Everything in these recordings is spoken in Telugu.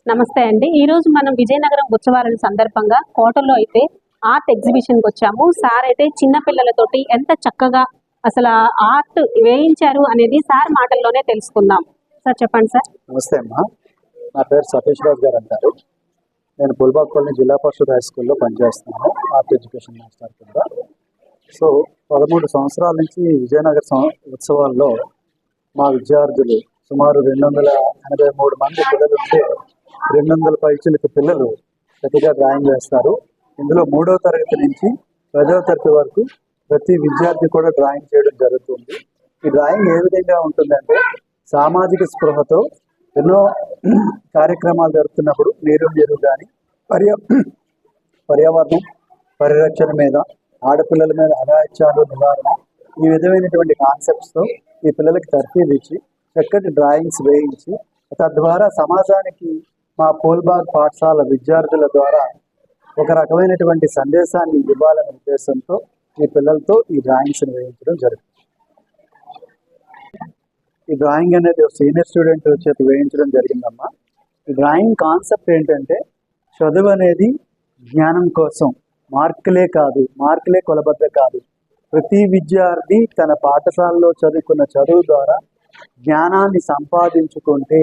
నమస్తే అండి. ఈ రోజు మనం విజయనగరం ఉత్సవాల సందర్భంగా కోటలో అయితే ఆర్ట్ ఎగ్జిబిషన్కి వచ్చాము. సార్ అయితే చిన్న పిల్లలతోటి ఎంత చక్కగా అసలు ఆర్ట్ వేయించారు అనేది సార్ మాటల్లోనే తెలుసుకుందాం. సార్ చెప్పండి సార్. నమస్తే అమ్మా, నా పేరు సతీష్ రాజు గారు అంటారు. నేను పుల్బాగ్ కాలనీ జిల్లా పరిషత్ హై స్కూల్లో పనిచేస్తున్నాను ఆర్ట్ ఎడ్యుకేషన్ మాస్టర్ కింద. సో 13 సంవత్సరాల నుంచి విజయనగర ఉత్సవాల్లో మా విద్యార్థులు సుమారు 283 మంది పిల్లలు ఉంటే 200 పైచిలకు పిల్లలు ప్రతిగా డ్రాయింగ్ వేస్తారు. ఇందులో 3వ తరగతి నుంచి 10వ తరగతి వరకు ప్రతి విద్యార్థి కూడా డ్రాయింగ్ చేయడం జరుగుతుంది. ఈ డ్రాయింగ్ ఏ విధంగా ఉంటుందంటే, సామాజిక స్పృహతో ఎన్నో కార్యక్రమాలు జరుగుతున్నప్పుడు నీరు కానీ పర్యావరణం పరిరక్షణ మీద, ఆడపిల్లల మీద అఘాయిత్యాలు నివారణ, ఈ విధమైనటువంటి కాన్సెప్ట్స్తో ఈ పిల్లలకి తర్ఫీదు ఇచ్చి చక్కటి డ్రాయింగ్స్ వేయించి తద్వారా సమాజానికి మా పూల్బాగ్ పాఠశాల విద్యార్థుల ద్వారా ఒక రకమైనటువంటి సందేశాన్ని ఇవ్వాలనే ఉద్దేశంతో ఈ పిల్లలతో ఈ డ్రాయింగ్స్ని వేయించడం జరుగుతుంది. ఈ డ్రాయింగ్ అనేది సీనియర్ స్టూడెంట్ చేత వేయించడం జరిగిందమ్మా. ఈ డ్రాయింగ్ కాన్సెప్ట్ ఏంటంటే, చదువు అనేది జ్ఞానం కోసం, మార్కులే కొలబద్ద కాదు. ప్రతి విద్యార్థి తన పాఠశాలలో చదువుకున్న చదువు ద్వారా జ్ఞానాన్ని సంపాదించుకుంటే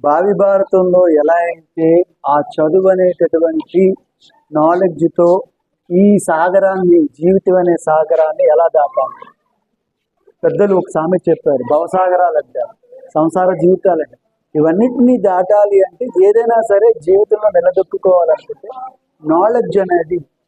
భావి భారతంలో ఎలా అయితే ఆ చదువు అనేటటువంటి నాలెడ్జ్తో ఈ సాగరాన్ని, జీవితం అనే సాగరాన్ని ఎలా దాటాలి. పెద్దలు ఒక సామెత చెప్పారు, భవసాగరాలు అంటారు, సంసార జీవితాలు అంటారు. ఇవన్నిటినీ దాటాలి అంటే, ఏదైనా సరే జీవితంలో నిలదొక్కుకోవాలనుకుంటే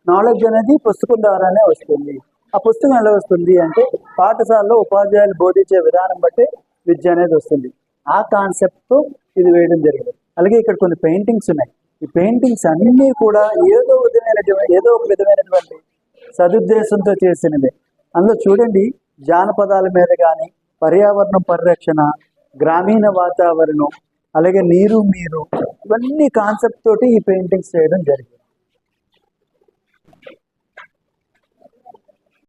నాలెడ్జ్ అనేది పుస్తకం ద్వారానే వస్తుంది. ఆ పుస్తకం ఎలా వస్తుంది అంటే, పాఠశాలలో ఉపాధ్యాయులు బోధించే విధానం బట్టి విద్య అనేది వస్తుంది. ఆ కాన్సెప్ట్తో ఇది వేయడం జరిగింది. అలాగే ఇక్కడ కొన్ని పెయింటింగ్స్ ఉన్నాయి. ఈ పెయింటింగ్స్ అన్నీ కూడా ఏదో ఒక విధమైనటువంటి సదుద్దేశంతో చేసినవే. అందులో చూడండి, జానపదాల మీద కానీ, పర్యావరణం పరిరక్షణ, గ్రామీణ వాతావరణం, అలాగే నీరు, ఇవన్నీ కాన్సెప్ట్ తోటి ఈ పెయింటింగ్స్ చేయడం జరిగింది.